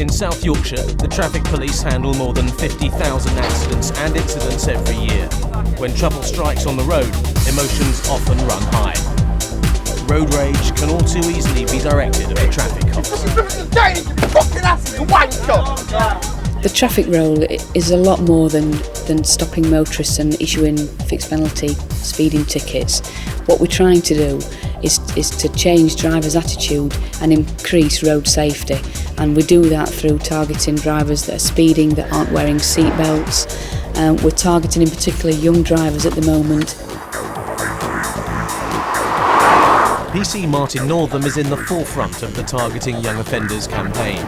In South Yorkshire, the traffic police handle more than 50,000 accidents and incidents every year. When trouble strikes on the road, emotions often run high. Road rage can all too easily be directed at the traffic cops. The traffic role is a lot more than stopping motorists and issuing fixed penalty speeding tickets. What we're trying to do is to change drivers' attitude and increase road safety, and we do that through targeting drivers that are speeding, that aren't wearing seat belts. We're targeting in particular young drivers at the moment. PC Martin Northam is in the forefront of the Targeting Young Offenders campaign.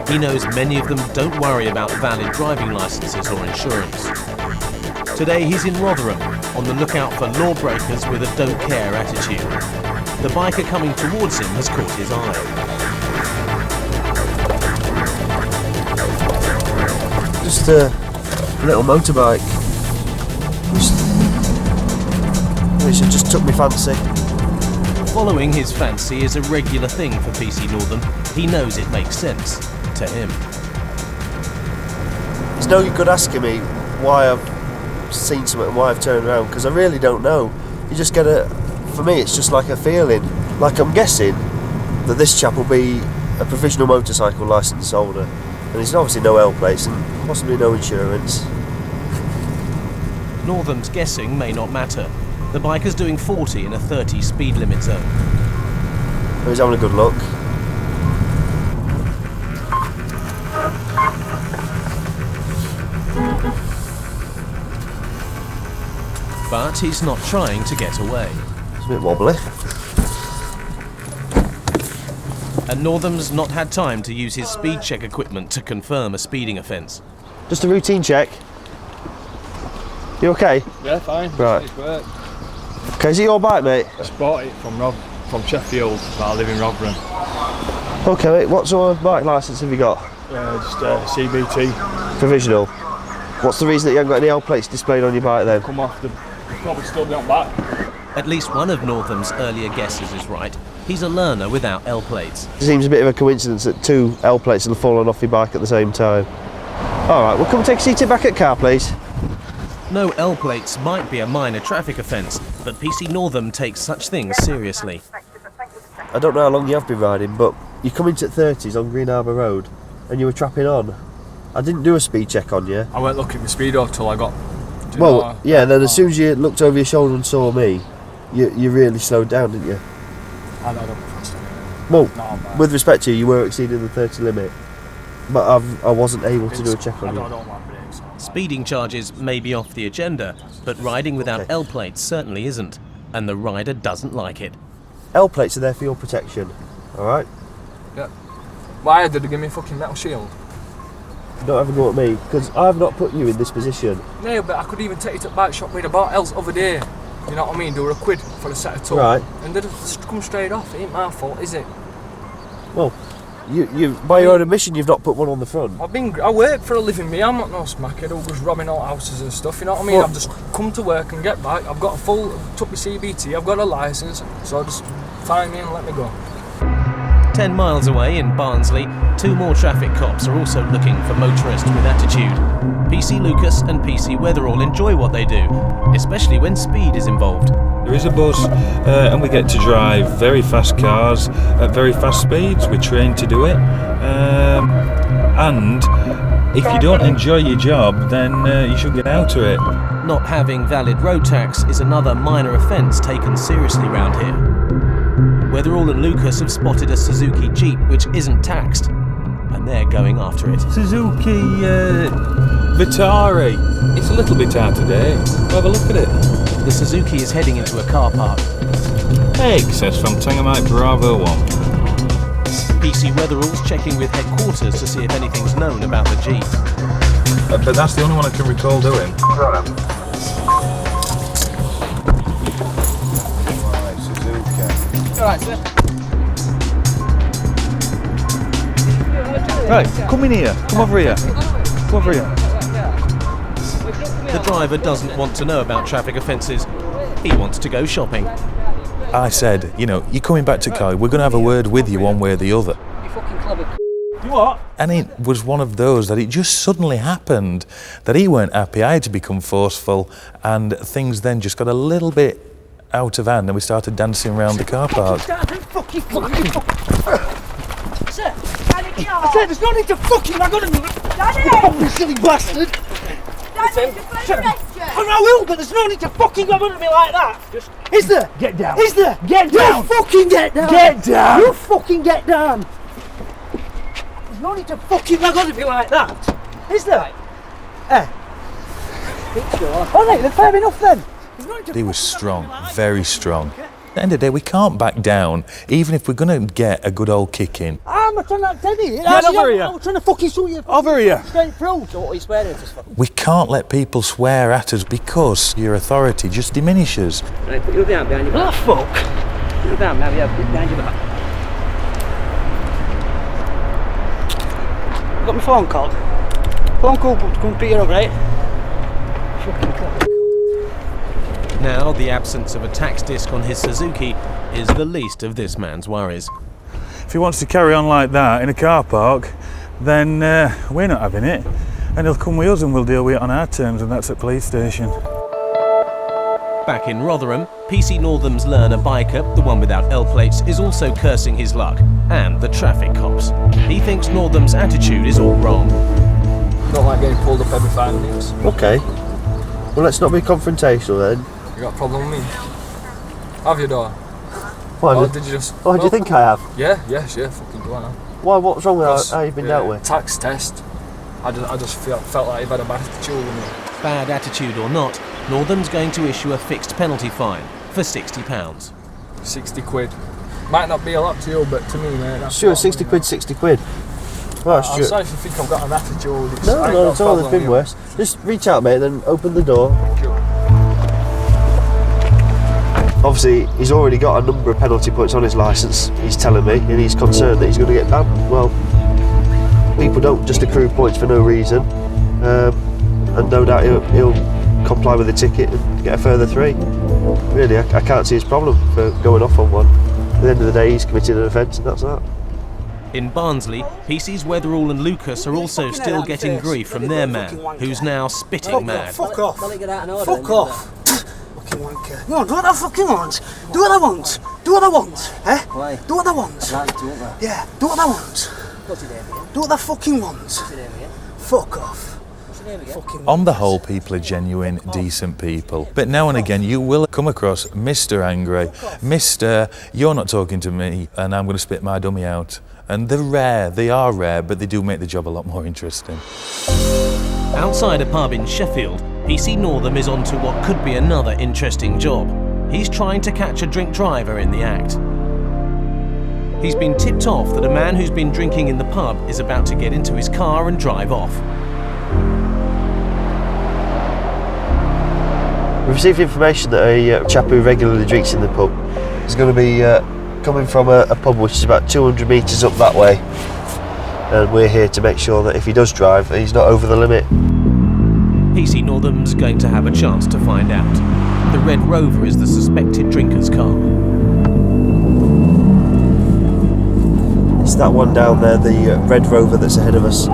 He knows many of them don't worry about valid driving licences or insurance. Today he's in Rotherham, on the lookout for lawbreakers with a don't care attitude. The biker coming towards him has caught his eye. Just a little motorbike. Which just took me fancy. Following his fancy is a regular thing for PC Northam. He knows it makes sense to him. It's no good asking me why I've seen something and why I've turned around, because I really don't know. You just get for me it's just like a feeling. Like I'm guessing that this chap will be a provisional motorcycle licence holder, and he's obviously no L plates and possibly no insurance. Northam's guessing may not matter. The biker's doing 40 in a 30 speed limit zone. He's having a good look. But he's not trying to get away. It's a bit wobbly. And Northam's not had time to use his speed check equipment to confirm a speeding offence. Just a routine check. You okay? Yeah, fine. Right. It's work. Okay, is it your bike, mate? I bought it from Sheffield, but I live in Rotherham. Okay, mate, what sort of bike licence have you got? Just CBT. Provisional. What's the reason that you haven't got any L plates displayed on your bike then? Come off probably still be on back. At least one of Northam's earlier guesses is right. He's a learner without L plates. It seems a bit of a coincidence that two L plates have fallen off your bike at the same time. Alright, well come and take a seat back at car, please. No L plates might be a minor traffic offence, but PC Northam takes such things seriously. I don't know how long you have been riding, but you come into 30s on Green Harbour Road and you were trapping on. I didn't do a speed check on you. I weren't looking at the speedo till I got... Well, yeah, and then as soon as you looked over your shoulder and saw me, you really slowed down, didn't you? I don't know fast anyway. Well, with respect to you, you were exceeding the 30 limit, but I wasn't able to do a check on you. I don't like brakes. Speeding charges may be off the agenda, but riding without L plates certainly isn't, and the rider doesn't like it. L plates are there for your protection, alright? Yeah. Why did they give me a fucking metal shield? Don't have a go at me, because I've not put you in this position. No, but I could even take you to the bike shop with a bought else other day. You know what I mean? They were £1 for a set of tools. Right. And they just come straight off. It ain't my fault, is it? Well, you by your own admission, you've not put one on the front. I work for a living, me. I'm not no smackhead who goes robbing all houses and stuff. You know what I mean? Well, I've just come to work and get back. I've got took my CBT. I've got a licence, so just find me and let me go. 10 miles away in Barnsley, 2 more traffic cops are also looking for motorists with attitude. PC Lucas and PC Weatherall enjoy what they do, especially when speed is involved. There is a bus and we get to drive very fast cars at very fast speeds. We're trained to do it. And if you don't enjoy your job, then you should get out of it. Not having valid road tax is another minor offence taken seriously round here. Weatherall and Lucas have spotted a Suzuki Jeep which isn't taxed, and they're going after it. Suzuki Vitara. It's a little bit out of date. Have a look at it. The Suzuki is heading into a car park. Access from Tangamite Bravo 1. PC Weatherall's checking with headquarters to see if anything's known about the Jeep. But that's the only one I can recall doing. Alright, sir. Right, come in here. Come over here. Come over here. The driver doesn't want to know about traffic offences. He wants to go shopping. I said, you're coming back to Cali. We're going to have a word with you one way or the other. You fucking clever. You what? And it was one of those that it just suddenly happened that he weren't happy. I had to become forceful, and things then just got a little bit out of hand, and we started dancing around the car park. Sir, I said there's no need to fucking rag on me. Daddy! You silly bastard! Daddy, I will, but there's no need to fucking rag on me like that. Is there? Get down. Is there? Get down. You fucking get down. Get down. You fucking get down. There's no need to fucking rag on me like that. Is there? All right, then fair enough then. He was strong, very strong. At the end of the day, we can't back down, even if we're going to get a good old kick in. I'm not trying to tell you. Get over here. I'm trying to fucking shoot you. Over here. Straight through. So what are you swearing at us for? We can't let people swear at us because your authority just diminishes. Right, put your hand behind your back. Oh, fuck. Put your hand behind your back. You got my phone called? Phone call to come pick you up, right? Fucking clever. Now, the absence of a tax disc on his Suzuki is the least of this man's worries. If he wants to carry on like that in a car park, then we're not having it. And he'll come with us and we'll deal with it on our terms, and that's at police station. Back in Rotherham, PC Northam's learner biker, the one without L plates, is also cursing his luck, and the traffic cops. He thinks Northam's attitude is all wrong. Don't like getting pulled up every 5 minutes. Okay. Well, let's not be confrontational then. You got a problem with me? Have you, though? Why? Or did you just... Why do you think I have? Yeah, fucking go on. Why? What's wrong with how you've been dealt with? Tax test. I just felt like you've had a bad attitude with me. Bad attitude or not, Northam's going to issue a fixed penalty fine for £60. 60 quid. Might not be a lot to you, but to me, mate, that's Sure, a lot of 60 money, quid, mate. 60 quid. Well, I'm Stuart. sorry if you think I've got an attitude. It's, No, I ain't not got at a all. There's problem been with worse. Just reach out, mate, then open the door. you. Obviously, he's already got a number of penalty points on his licence, he's telling me, and he's concerned that he's going to get banned. Well, people don't just accrue points for no reason, and no doubt he'll comply with the ticket and get a further 3. Really, I can't see his problem for going off on one. At the end of the day, he's committed an offence, and that's that. In Barnsley, PC's Weatherall and Lucas are also still getting grief from their man, who's now spitting mad. Fuck off. Fuck off. Fucking wanker. No, do what I fucking want. Do what I want. Do what I want. Eh? Why? Do what I want. Yeah, do what I want. What's your name again? Do what I fucking want. What's your name again? Fuck off. What's your name again? Fucking On the whole, people are genuine, decent people. But now and again, you will come across Mr. Angry, Mr. You're not talking to me, and I'm going to spit my dummy out. And they are rare, but they do make the job a lot more interesting. Outside a pub in Sheffield, PC Northam is on to what could be another interesting job. He's trying to catch a drink driver in the act. He's been tipped off that a man who's been drinking in the pub is about to get into his car and drive off. We've received information that a chap who regularly drinks in the pub is going to be coming from a pub which is about 200 metres up that way, and we're here to make sure that if he does drive, he's not over the limit. PC Northam's going to have a chance to find out. The Red Rover is the suspected drinker's car. It's that one down there, the Red Rover that's ahead of us.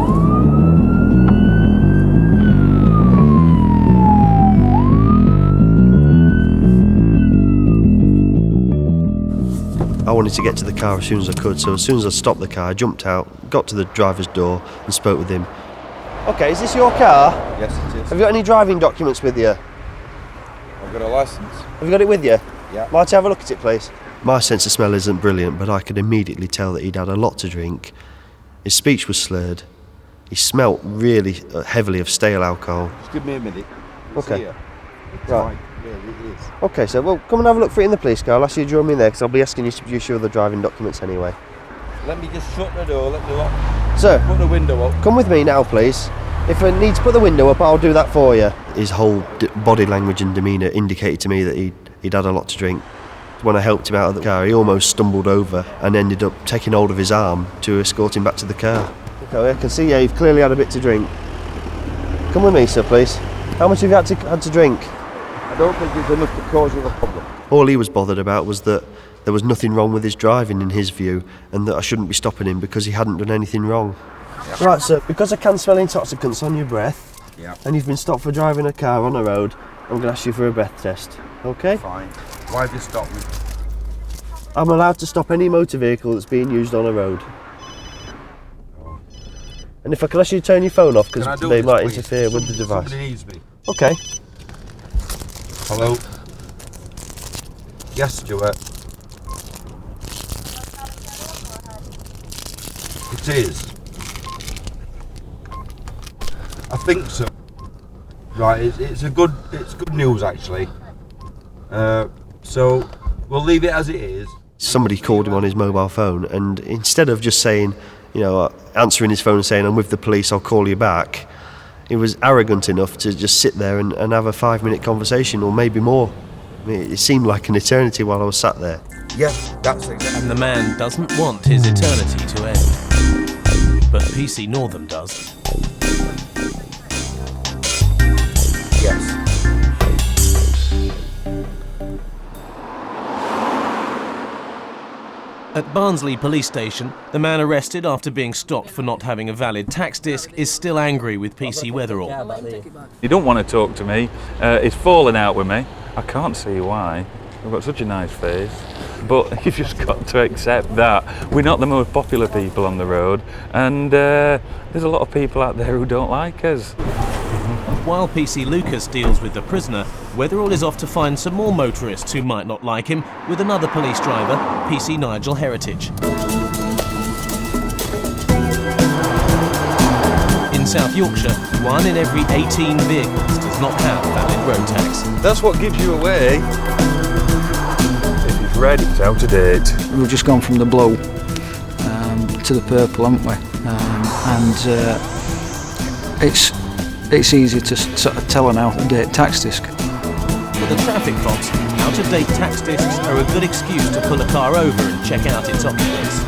I wanted to get to the car as soon as I could, so as soon as I stopped the car, I jumped out, got to the driver's door and spoke with him. Okay, is this your car? Yes, it is. Have you got any driving documents with you? I've got a licence. Have you got it with you? Yeah. Might I have a look at it, please? My sense of smell isn't brilliant, but I could immediately tell that he'd had a lot to drink. His speech was slurred. He smelt really heavily of stale alcohol. Just give me a minute. Okay. Here. It's Right. Yeah, it is. Okay, so well, come and have a look for it in the police car. I'll ask you to join me in there, because I'll be asking you to produce your other driving documents anyway. Let me just shut the door, let me lock. Sir, Put the window up. come with me now, please. If I need to put the window up, I'll do that for you. His whole body language and demeanour indicated to me that he'd had a lot to drink. When I helped him out of the car, he almost stumbled over and ended up taking hold of his arm to escort him back to the car. Okay, I can see you've clearly had a bit to drink. Come with me, sir, please. How much have you had to drink? I don't think it's enough to cause you a problem. All he was bothered about was that there was nothing wrong with his driving in his view, and that I shouldn't be stopping him because he hadn't done anything wrong. Yep. Right, sir, because I can smell intoxicants on your breath, and you've been stopped for driving a car on a road, I'm going to ask you for a breath test, okay? Fine. Why have you stopped me? I'm allowed to stop any motor vehicle that's being used on a road. And if I can ask you to turn your phone off, because they might interfere with the device. Somebody needs me. Okay. Hello? Yes, Stuart. It is. I think so. Right, it's good news actually. So we'll leave it as it is. Somebody called him on his mobile phone, and instead of just saying, you know, answering his phone and saying, I'm with the police, I'll call you back, he was arrogant enough to just sit there and have a 5-minute conversation, or maybe more. I mean, it seemed like an eternity while I was sat there. Yes, that's exactly. And the man doesn't want his eternity to end. But PC Northam does. Yes. At Barnsley Police Station, the man arrested after being stopped for not having a valid tax disc is still angry with PC Weatherall. You don't want to talk to me. He's fallen out with me. I can't see why. I've got such a nice face. But you've just got to accept that we're not the most popular people on the road, and there's a lot of people out there who don't like us. While PC Lucas deals with the prisoner, Weatherall is off to find some more motorists who might not like him with another police driver, PC Nigel Heritage. In South Yorkshire, 1 in every 18 vehicles does not have valid road tax. That's what gives you away. If it's red, it's out of date. We've just gone from the blue to the purple, haven't we? It's easy to sort of tell an out-of-date tax disc. For the traffic cops, out-of-date tax discs are a good excuse to pull a car over and check out its occupants.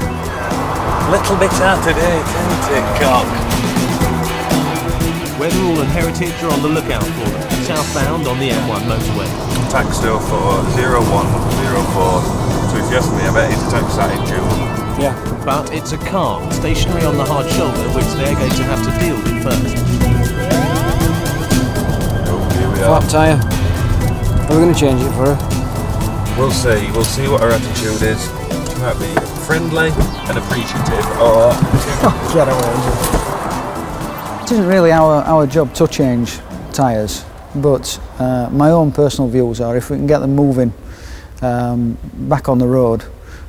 Little bit out of date, isn't it, cock? Weatherall and Heritage are on the lookout for them, southbound on the M1 motorway. Tax still for 0104. So if you ask me, I bet it's a tax that in June. Yeah. But it's a car stationary on the hard shoulder which they're going to have to deal with first. Flat tyre. Are we going to change it for her? We'll see what her attitude is. She might be friendly and appreciative, or... Get away. It isn't really our job to change tyres, but my own personal views are if we can get them moving back on the road,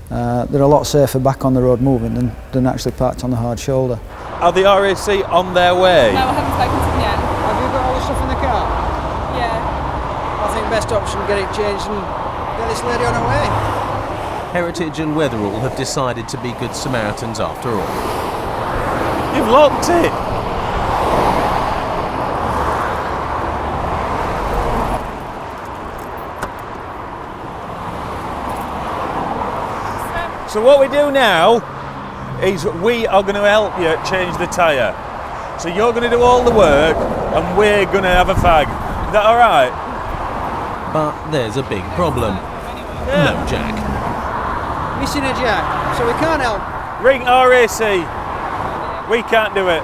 they're a lot safer back on the road moving than actually parked on the hard shoulder. Are the RAC on their way? No, I haven't spoken to them yet. Have you got all the stuff in the car? Yeah. I think best option, get it changed and get this lady on her way. Heritage and Weatherall have decided to be good Samaritans after all. You've locked it! So what we do now is we are going to help you change the tyre. So you're going to do all the work and we're going to have a fag. Is that alright? But there's a big problem. No jack. Missing a jack, so we can't help. Ring RAC. We can't do it.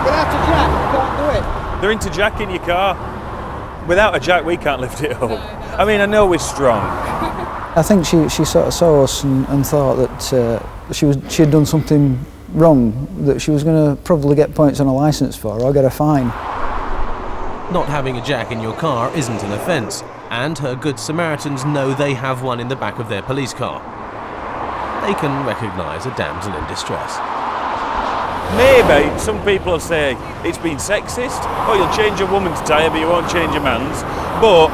Without a jack, we can't do it. They're into jacking your car. Without a jack, we can't lift it up. I mean, I know we're strong. I think she sort of saw us and thought that she had done something wrong, that she was going to probably get points on a licence for or get a fine. Not having a jack in your car isn't an offence, and her good Samaritans know they have one in the back of their police car. They can recognise a damsel in distress. Maybe some people say it's been sexist. Oh, you'll change a woman's tyre, but you won't change a man's. But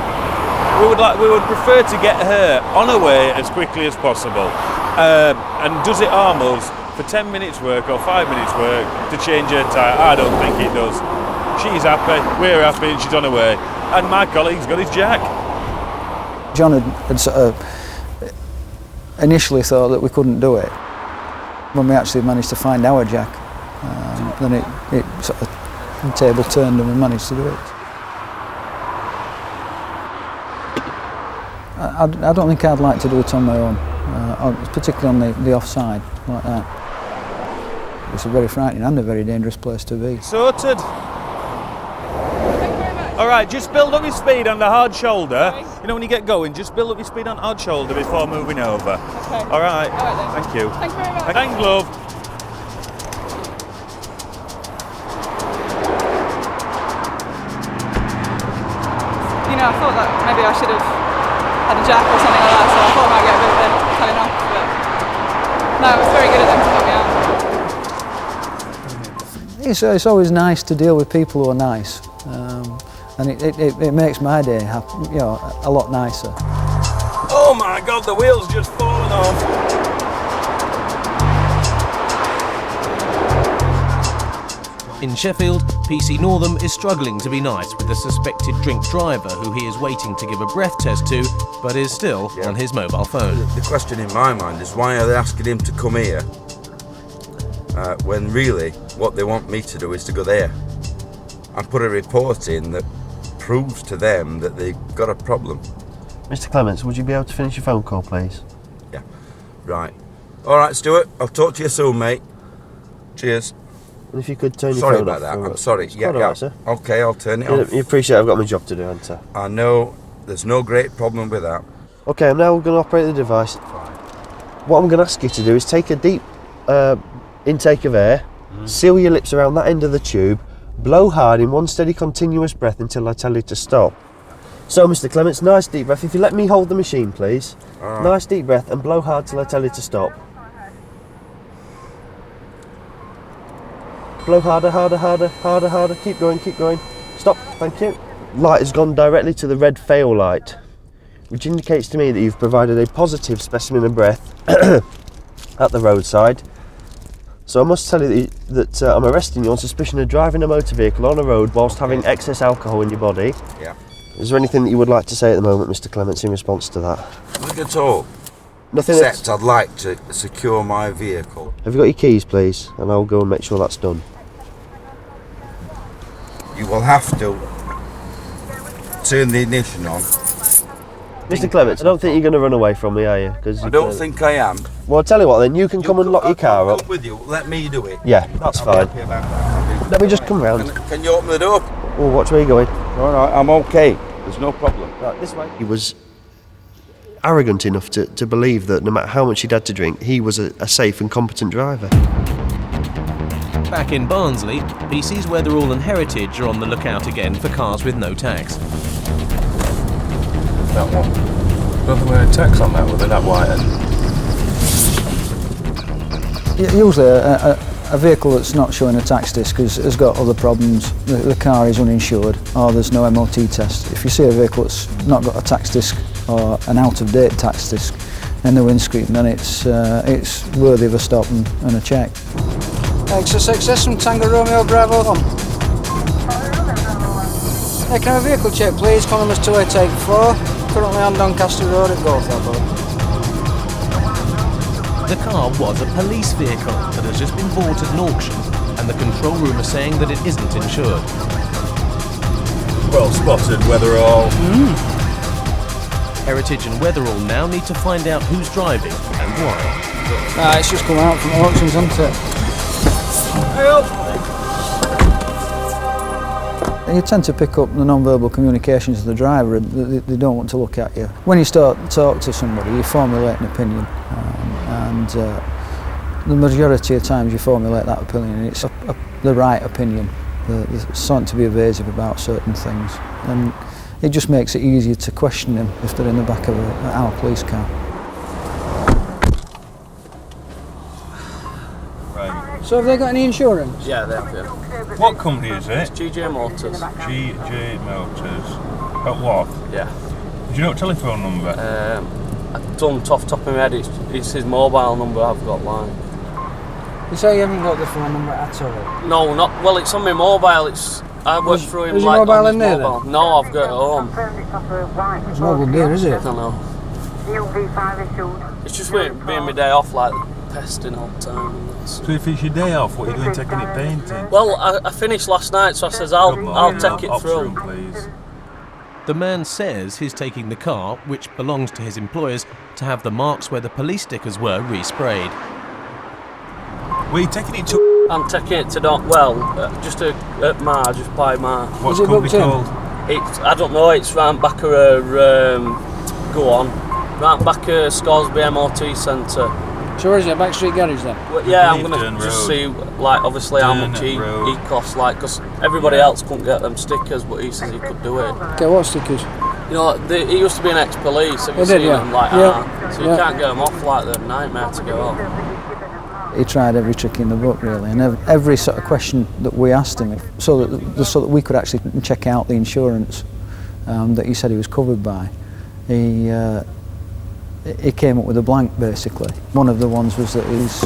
we would prefer to get her on her way as quickly as possible. And does it harm us for 10 minutes work or 5 minutes work to change her tyre? I don't think it does. She's happy, we're happy, and she's on her way. And my colleague's got his jack. John had sort of initially thought that we couldn't do it. When we actually managed to find our jack, then it sort of the table turned and we managed to do it. I don't think I'd like to do it on my own. particularly on the offside, like that. It's a very frightening and a very dangerous place to be. Sorted. All right, just build up your speed on the hard shoulder. Okay. You know, when you get going, just build up your speed on hard shoulder before moving over. Okay. All right. All right then. Thank you. Thank you very much. Thank love. You know, I thought that maybe I should have had a jack or something like that, so I thought I might get a bit of a telling off, but no, it was very good of them to help me out. It's always nice to deal with people who are nice, and it makes my day a lot nicer. Oh my God, the wheel's just fallen off. In Sheffield, PC Northam is struggling to be nice with the suspected drink driver who he is waiting to give a breath test to, but is still on his mobile phone. The question in my mind is why are they asking him to come here when really what they want me to do is to go there and put a report in that proves to them that they've got a problem. Mr. Clements, would you be able to finish your phone call, please? Yeah, right. All right, Stuart, I'll talk to you soon, mate. Cheers. And if you could turn your Sorry phone about off. that, I'm sorry. It's Yeah, quite all right, sir. Okay, I'll turn it off. You appreciate I've got my job to do, haven't I? I know there's no great problem with that. Okay, I'm now going to operate the device. What I'm going to ask you to do is take a deep intake of air, seal your lips around that end of the tube, blow hard in one steady continuous breath until I tell you to stop. So, Mr. Clements, nice deep breath. If you let me hold the machine, please. Right. Nice deep breath and blow hard till I tell you to stop. Blow harder, harder, harder, harder, harder. Keep going, keep going. Stop, thank you. Light has gone directly to the red fail light, which indicates to me that you've provided a positive specimen of breath at the roadside. So I must tell you that I'm arresting you on suspicion of driving a motor vehicle on a road whilst having excess alcohol in your body. Yeah. Is there anything that you would like to say at the moment, Mr. Clements, in response to that? Nothing at all. Nothing. Except I'd like to secure my vehicle. Have you got your keys, please? And I'll go and make sure that's done. You will have to turn the ignition on. Mr. Clements, I don't think you're going to run away from me, are you? I don't think I am. Well, I'll tell you what then, you can come and lock your car I'll up. come with you. Let me do it. Yeah, that's I'll be fine. happy about that. Let me just come round. Can you open the door? Oh, watch where you're going. All right, I'm okay. There's no problem. Right, this way. He was arrogant enough to believe that no matter how much he'd had to drink, he was a safe and competent driver. Back in Barnsley, PC's Weatherall and Heritage are on the lookout again for cars with no tags. That one. Nothing with a text on that, with that white end. Usually a vehicle that's not showing a tax disc has got other problems. The car is uninsured or there's no MOT test. If you see a vehicle that's not got a tax disc or an out-of-date tax disc in the windscreen, then it's worthy of a stop and a check. Extra success from Tango Romeo Bravo on. Hey, can I have a vehicle check please? Column 2884, currently on Doncaster Road at Goldthorpe. The car was a police vehicle that has just been bought at an auction, and the control room are saying that it isn't insured. Well spotted, Weatherall. Heritage and Weatherall now need to find out who's driving and why. It's just come out from auctions, hasn't it? You tend to pick up the non-verbal communications of the driver, and they don't want to look at you. When you start to talk to somebody, you formulate an opinion, and the majority of times you formulate that opinion and it's the right opinion. There's something to be evasive about certain things, and it just makes it easier to question them if they're in the back of our police car. So have they got any insurance? Yeah, they have, yeah. What company is it? It's GJ Motors. GJ Motors. At what? Yeah. Do you know what telephone number? I don't off the top of my head, it's his mobile number I've got line. You say you haven't got the phone number at all? No, not, well, it's on my mobile, I work through him is like your mobile on in his there mobile. then? No, I've got it at home. It's not good there, is it? I know. It's just being my day off, like pesting all the time. And that's... So if it's your day off, what are you doing taking it painting? Well, I finished last night, so I says I'll take it through. Room, please. The man says he's taking the car, which belongs to his employers, to have the marks where the police stickers were resprayed. Were you taking it to... I'm taking it to just by Mar. What's the company called? I don't know, it's round back of round back of Scoresby MOT Centre. So where is it, back street garage then? Well, yeah, I'm going to just see, like, obviously how much he costs, like, because everybody else couldn't get them stickers, but he says he could do it. Okay, what stickers? You know, he used to be an ex-police, have you seen him like that? So you can't get them off like they're a nightmare to go off. He tried every trick in the book really, and every sort of question that we asked him, so that we could actually check out the insurance that he said he was covered by. He came up with a blank basically. One of the ones was that his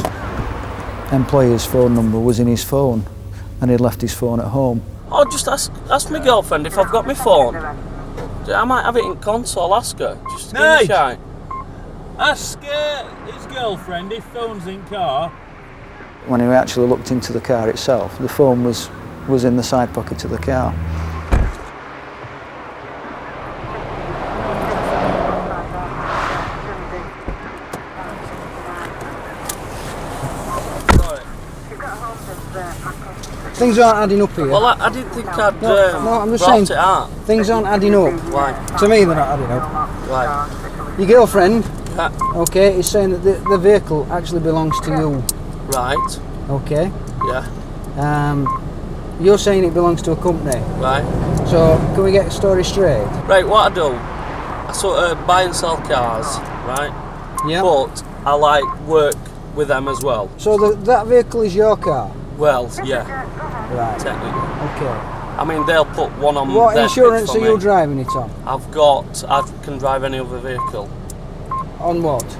employer's phone number was in his phone, and he'd left his phone at home. Oh, just ask my girlfriend if I've got my phone. I might have it in console, ask her. Just give me a shout. Ask his girlfriend if phone's in car. When he actually looked into the car itself, the phone was in the side pocket of the car. Things aren't adding up here. Well, I didn't think I'd I'm just brought saying, it out. things aren't adding up. Why? To me, they're not adding up. Right. Your girlfriend, okay, is saying that the vehicle actually belongs to you. Right. Okay. Yeah. You're saying it belongs to a company. Right. So, can we get a story straight? Right, what I do, I sort of buy and sell cars, right? Yeah. But I like work with them as well. So that vehicle is your car? Well, yeah. Right. Technically. Okay. I mean, they'll put one on. What their insurance bid are for you me. driving it on? I can drive any other vehicle. On what?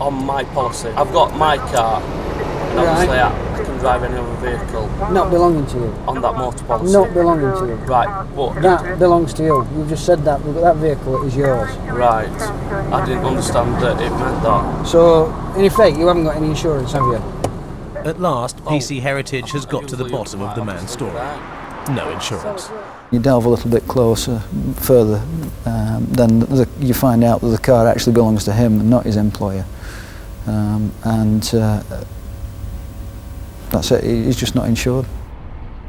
On my policy. I've got my car, and obviously I can drive any other vehicle. Not belonging to you? On that motor policy. Not belonging to you? Right, but... That belongs to you. You've just said that vehicle is yours. Right. I didn't understand that it meant that. So, in effect, you haven't got any insurance, have you? At last, PC Heritage has got to the bottom of the man's story. No insurance. You delve a little bit closer, further, then you find out that the car actually belongs to him and not his employer. That's it, he's just not insured.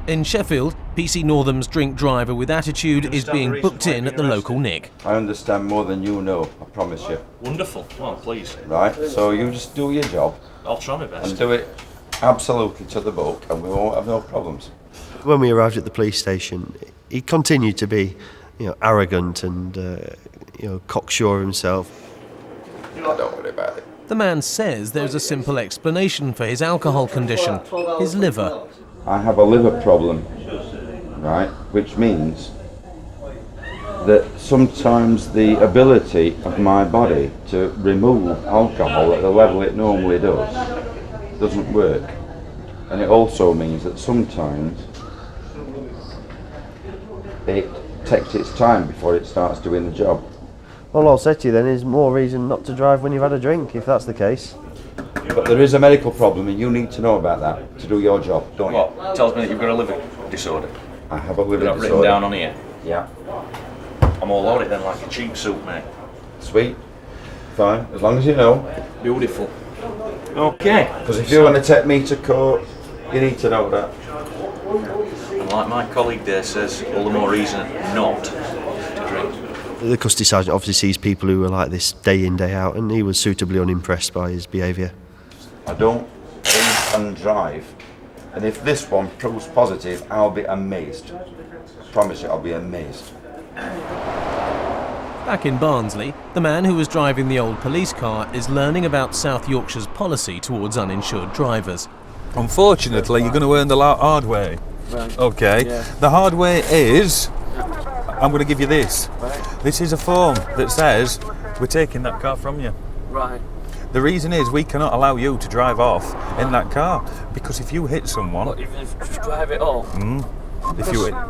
In Sheffield, PC Northam's drink driver with attitude is being booked in at the local Nick. I understand more than you know, I promise you. Wonderful. Well, please. Right, so you just do your job. I'll try my best. And do it absolutely to the book, and we won't have no problems. When we arrived at the police station, he continued to be, arrogant and, cocksure himself. Don't worry about it. The man says there's a simple explanation for his alcohol condition, his liver. I have a liver problem, right, which means that sometimes the ability of my body to remove alcohol at the level it normally doesn't work. And it also means that sometimes it takes its time before it starts doing the job. Well, I'll say to you then, is more reason not to drive when you've had a drink, if that's the case. But there is a medical problem and you need to know about that to do your job, don't you? What? Tells me that you've got a liver disorder. I have a liver disorder. Written down on here. Yeah. I'm all over it then, like a cheap suit, mate. Sweet. Fine, as long as you know. Beautiful. Okay. Because if you want to take me to court, you need to know that. And like my colleague there says, all the more reason not to drink. The custody sergeant obviously sees people who are like this day in, day out, and he was suitably unimpressed by his behaviour. I don't drink and drive. And if this one proves positive, I'll be amazed. I promise you, I'll be amazed. Back in Barnsley, the man who was driving the old police car is learning about South Yorkshire's policy towards uninsured drivers. Unfortunately, you're going to earn the hard way. Right. Okay. Yeah. The hard way is, I'm going to give you this. Right. This is a form that says we're taking that car from you. Right. The reason is we cannot allow you to drive off in that car because if you hit someone, But even if you just drive it up.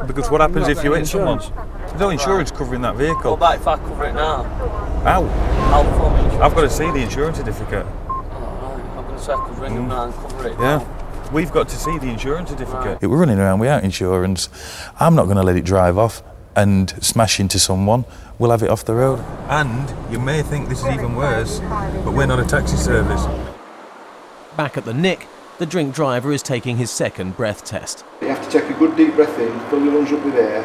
because what happens if you hit someone? There's no insurance covering that vehicle. What about if I cover it now? How? How for me insurance? I've got to see the insurance certificate. Alright, I'm going to say I could ring them now and cover it. Yeah. We've got to see the insurance certificate. We're running around without insurance. I'm not going to let it drive off. and smash into someone, we'll have it off the road. And you may think this is even worse, but we're not a taxi service. Back at the Nick, the drink driver is taking his second breath test. You have to take a good deep breath in, fill your lungs up with air,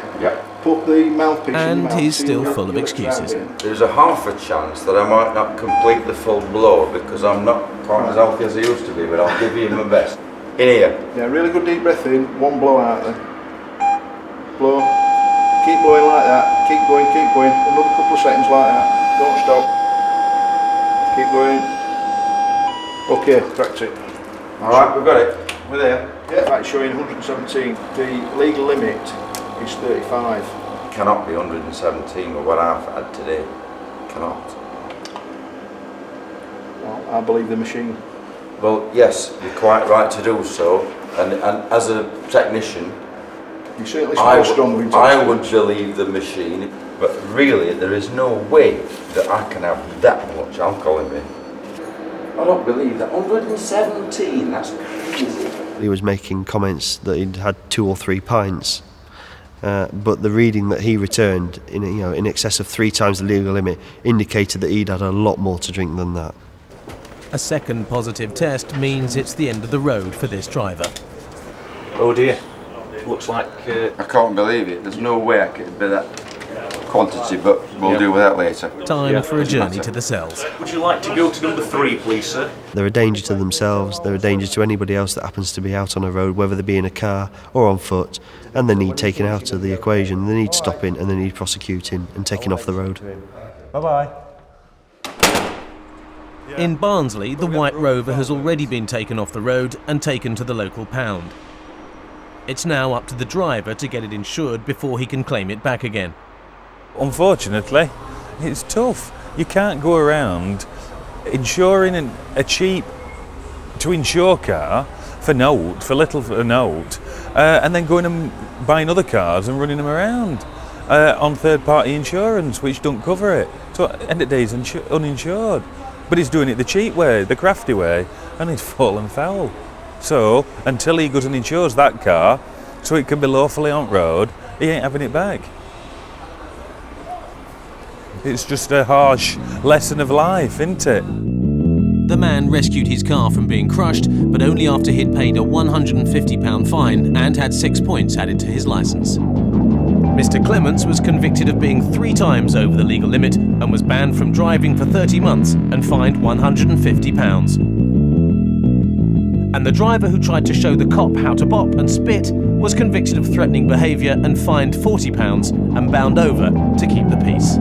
put the mouthpiece in your mouth. And he's still full of excuses. There's a half a chance that I might not complete the full blow because I'm not quite as healthy as I used to be, but I'll give you my best. In here. Yeah, really good deep breath in, one blow out then. Blow. Keep blowing like that, keep going, another couple of seconds like that, don't stop. Keep going. Okay, cracked it. Alright, we've got it. We're there. Yeah, right, showing 117. The legal limit is 35. Cannot be 117 with what I've had today. Cannot. Well, I believe the machine. Well, yes, you're quite right to do so. And as a technician, you certainly smell strong. I would believe the machine, but really there is no way that I can have that much alcohol in me. I don't believe that. 117, that's crazy. He was making comments that he'd had 2 or 3 pints, but the reading that he returned, in excess of 3 times the legal limit, indicated that he'd had a lot more to drink than that. A second positive test means it's the end of the road for this driver. Oh dear. Looks like... I can't believe it. There's no way I could be that quantity, but we'll deal with that later. Time for a journey to the cells. Would you like to go to number 3, please, sir? They're a danger to themselves, they're a danger to anybody else that happens to be out on a road, whether they be in a car or on foot, and they need taken out of the equation. They need stopping and they need prosecuting and taking off the road. Bye-bye. In Barnsley, the White Rover has already been taken off the road and taken to the local pound. It's now up to the driver to get it insured before he can claim it back again. Unfortunately, it's tough. You can't go around insuring a cheap to insure car for little note, and then going and buying other cars and running them around on third-party insurance, which don't cover it. So at the end of the day, he's uninsured. But he's doing it the cheap way, the crafty way, and he's fallen foul. So, until he goes and insures that car, so it can be lawfully on road, he ain't having it back. It's just a harsh lesson of life, isn't it? The man rescued his car from being crushed, but only after he'd paid a £150 fine and had 6 points added to his licence. Mr. Clements was convicted of being 3 times over the legal limit and was banned from driving for 30 months and fined £150. And the driver who tried to show the cop how to bop and spit was convicted of threatening behaviour and fined £40 and bound over to keep the peace.